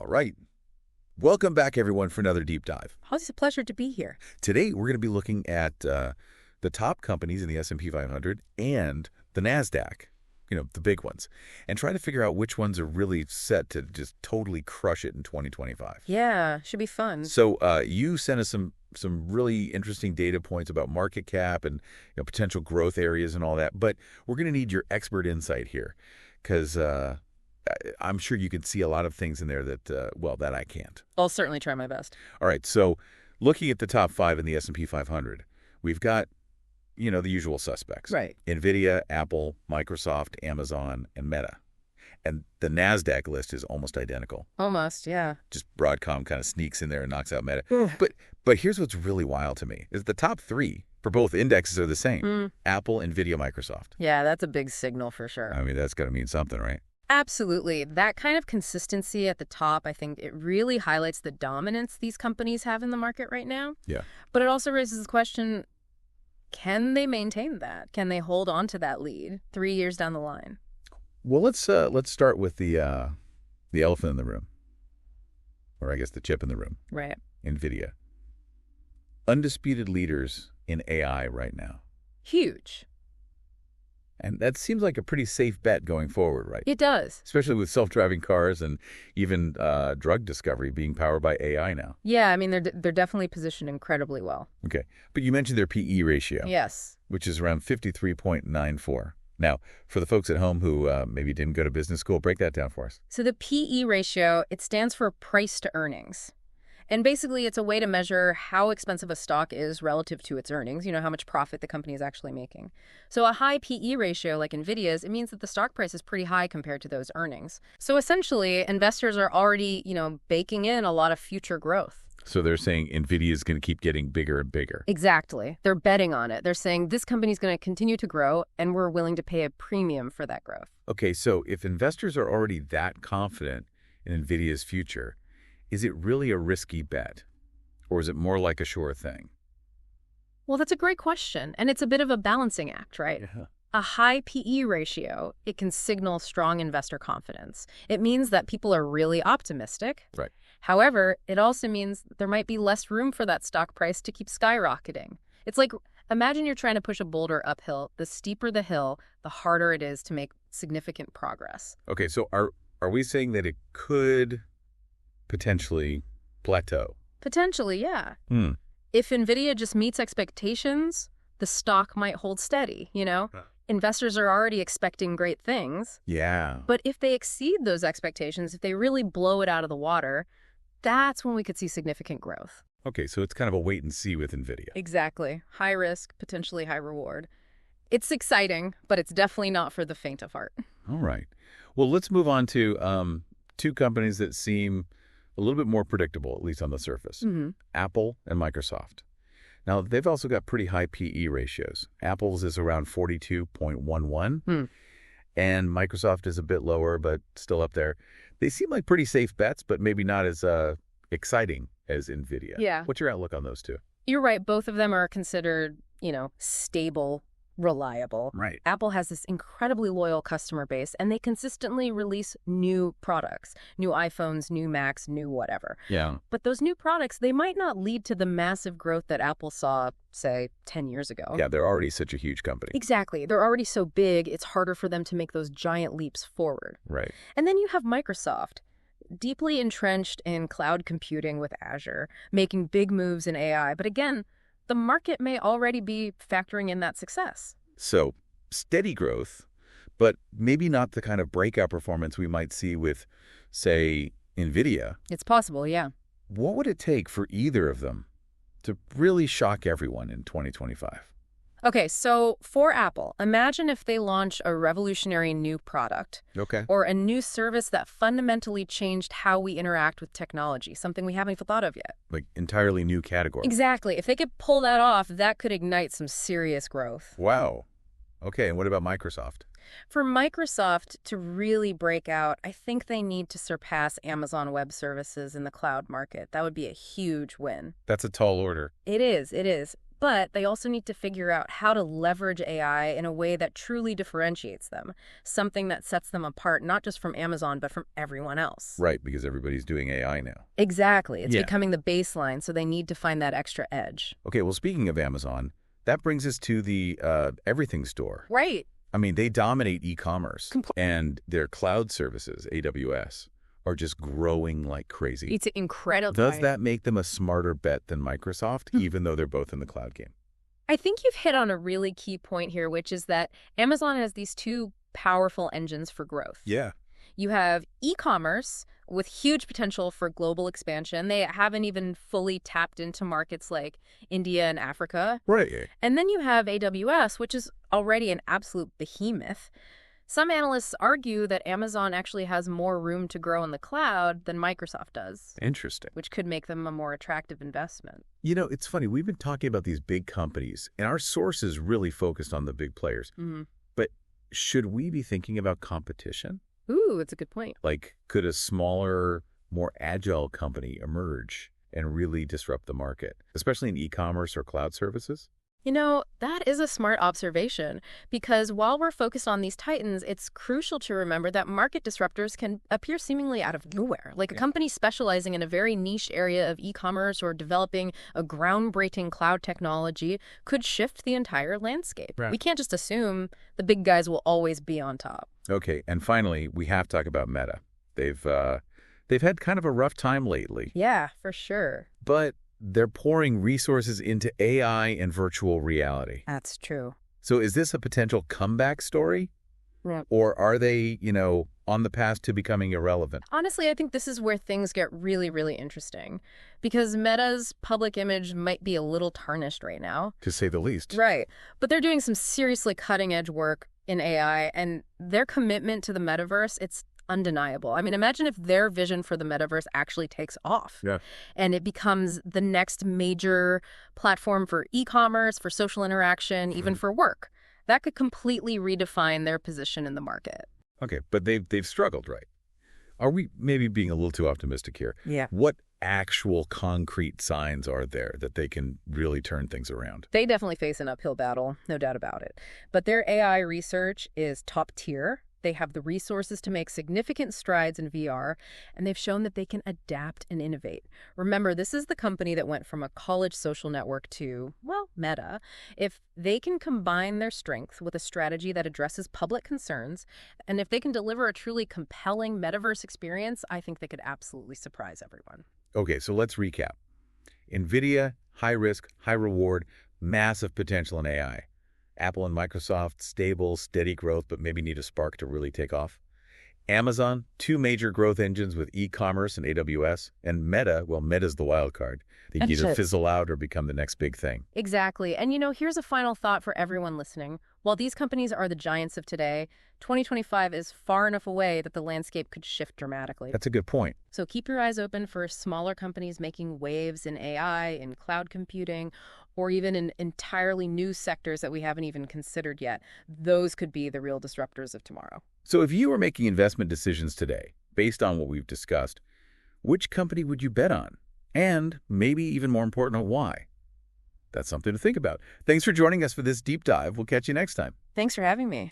All right. Welcome back, everyone, for another deep dive. It's a pleasure to be here. Today, we're going to be looking at the top companies in the S&P 500 and the NASDAQ, the big ones, and try to figure out which ones are really set to just totally crush it in 2025. Yeah, should be fun. So you sent us some really interesting data points about market cap and potential growth areas and all that, but we're going to need your expert insight here because I'm sure you can see a lot of things in there that, that I can't. I'll certainly try my best. All right, so looking at the top 5 in the S&P 500, we've got, the usual suspects. Right. NVIDIA, Apple, Microsoft, Amazon, and Meta. And the NASDAQ list is almost identical. Almost, yeah. Just Broadcom kind of sneaks in there and knocks out Meta. Ugh. But here's what's really wild to me, is the top 3 for both indexes are the same. Apple, NVIDIA, Microsoft. Yeah, that's a big signal for sure. I mean, that's got to mean something, right? Absolutely. That kind of consistency at the top, I think it really highlights the dominance these companies have in the market right now. Yeah. But it also raises the question, can they maintain that? Can they hold on to that lead 3 years down the line? Well, let's start with the elephant in the room, or I guess the chip in the room. Right. NVIDIA. Undisputed leaders in AI right now. Huge. And that seems like a pretty safe bet going forward, right? It does. Especially with self-driving cars and even drug discovery being powered by AI now. Yeah, I mean, they're definitely positioned incredibly well. Okay. But you mentioned their PE ratio. Yes. Which is around 53.94. Now, for the folks at home who maybe didn't go to business school, break that down for us. So the PE ratio, it stands for price to earnings. And basically, it's a way to measure how expensive a stock is relative to its earnings, how much profit the company is actually making. So a high PE ratio like NVIDIA's, it means that the stock price is pretty high compared to those earnings. So essentially, investors are already, baking in a lot of future growth. So they're saying NVIDIA is going to keep getting bigger and bigger. Exactly. They're betting on it. They're saying this company is going to continue to grow, and we're willing to pay a premium for that growth. Okay, so if investors are already that confident in NVIDIA's future, is it really a risky bet, or is it more like a sure thing? Well, that's a great question, and it's a bit of a balancing act, right? Yeah. A high PE ratio, it can signal strong investor confidence. It means that people are really optimistic. Right. However, it also means there might be less room for that stock price to keep skyrocketing. It's like, imagine you're trying to push a boulder uphill. The steeper the hill, the harder it is to make significant progress. Okay, so are we saying that it could potentially plateau? Potentially, yeah. If NVIDIA just meets expectations, the stock might hold steady, Investors are already expecting great things. Yeah. But if they exceed those expectations, if they really blow it out of the water, that's when we could see significant growth. Okay, so it's kind of a wait and see with NVIDIA. Exactly. High risk, potentially high reward. It's exciting, but it's definitely not for the faint of heart. All right. Well, let's move on to 2 companies that seem a little bit more predictable, at least on the surface. Apple and Microsoft. Now, they've also got pretty high PE ratios. Apple's is around 42.11, and Microsoft is a bit lower, but still up there. They seem like pretty safe bets, but maybe not as exciting as NVIDIA. Yeah. What's your outlook on those 2? You're right. Both of them are considered, stable, reliable. Right. Apple has this incredibly loyal customer base, and they consistently release new products, new iPhones, new Macs, new whatever. Yeah. But those new products, they might not lead to the massive growth that Apple saw, say, 10 years ago. Yeah, they're already such a huge company. Exactly. They're already so big, it's harder for them to make those giant leaps forward. Right. And then you have Microsoft, deeply entrenched in cloud computing with Azure, making big moves in AI. But again, the market may already be factoring in that success. So steady growth, but maybe not the kind of breakout performance we might see with, say, NVIDIA. It's possible, yeah. What would it take for either of them to really shock everyone in 2025? Okay, so for Apple, imagine if they launch a revolutionary new product. Okay. Or a new service that fundamentally changed how we interact with technology, something we haven't even thought of yet. Like entirely new category. Exactly. If they could pull that off, that could ignite some serious growth. Wow. Okay, and what about Microsoft? For Microsoft to really break out, I think they need to surpass Amazon Web Services in the cloud market. That would be a huge win. That's a tall order. It is. But they also need to figure out how to leverage AI in a way that truly differentiates them, something that sets them apart not just from Amazon, but from everyone else. Right, because everybody's doing AI now. Exactly. It's Yeah. becoming the baseline, so they need to find that extra edge. Okay, well, speaking of Amazon, that brings us to the everything store. Right. I mean, they dominate e-commerce, and their cloud services, AWS, are just growing like crazy. It's incredible. Does that make them a smarter bet than Microsoft, even though they're both in the cloud game? I think you've hit on a really key point here, which is that Amazon has these two powerful engines for growth. Yeah. You have e-commerce with huge potential for global expansion. They haven't even fully tapped into markets like India and Africa. Right. And then you have AWS, which is already an absolute behemoth. Some analysts argue that Amazon actually has more room to grow in the cloud than Microsoft does, Interesting. which could make them a more attractive investment. You know, it's funny. We've been talking about these big companies, and our sources really focused on the big players. But should we be thinking about competition? Ooh, that's a good point. Like, could a smaller, more agile company emerge and really disrupt the market, especially in e-commerce or cloud services? You know, that is a smart observation, because while we're focused on these titans, it's crucial to remember that market disruptors can appear seemingly out of nowhere. Like a company specializing in a very niche area of e-commerce or developing a groundbreaking cloud technology could shift the entire landscape. Right. We can't just assume the big guys will always be on top. Okay, and finally, we have to talk about Meta. They've had kind of a rough time lately, Yeah, for sure. but they're pouring resources into AI and virtual reality. That's true. So is this a potential comeback story? Yeah. Or are they, on the path to becoming irrelevant? Honestly, I think this is where things get really, really interesting, because Meta's public image might be a little tarnished right now. To say the least. Right. But they're doing some seriously cutting-edge work in AI, and their commitment to the metaverse, it's undeniable. I mean, imagine if their vision for the metaverse actually takes off. Yeah. And it becomes the next major platform for e-commerce, for social interaction, even for work. That could completely redefine their position in the market. Okay, but they've struggled, right? Are we maybe being a little too optimistic here? Yeah. What actual concrete signs are there that they can really turn things around? They definitely face an uphill battle, no doubt about it. But their AI research is top tier. They have the resources to make significant strides in VR, and they've shown that they can adapt and innovate. Remember, this is the company that went from a college social network to, well, Meta. If they can combine their strength with a strategy that addresses public concerns, and if they can deliver a truly compelling metaverse experience, I think they could absolutely surprise everyone. Okay, so let's recap. NVIDIA, high risk, high reward, massive potential in AI. Apple and Microsoft, stable, steady growth, but maybe need a spark to really take off. Amazon, two major growth engines with e-commerce and AWS. And Meta, well, Meta's the wild card. They can either fizzle out or become the next big thing. Exactly. And here's a final thought for everyone listening. While these companies are the giants of today, 2025 is far enough away that the landscape could shift dramatically. That's a good point. So keep your eyes open for smaller companies making waves in AI, in cloud computing, or even in entirely new sectors that we haven't even considered yet. Those could be the real disruptors of tomorrow. So if you were making investment decisions today, based on what we've discussed, which company would you bet on? And maybe even more important, why? That's something to think about. Thanks for joining us for this deep dive. We'll catch you next time. Thanks for having me.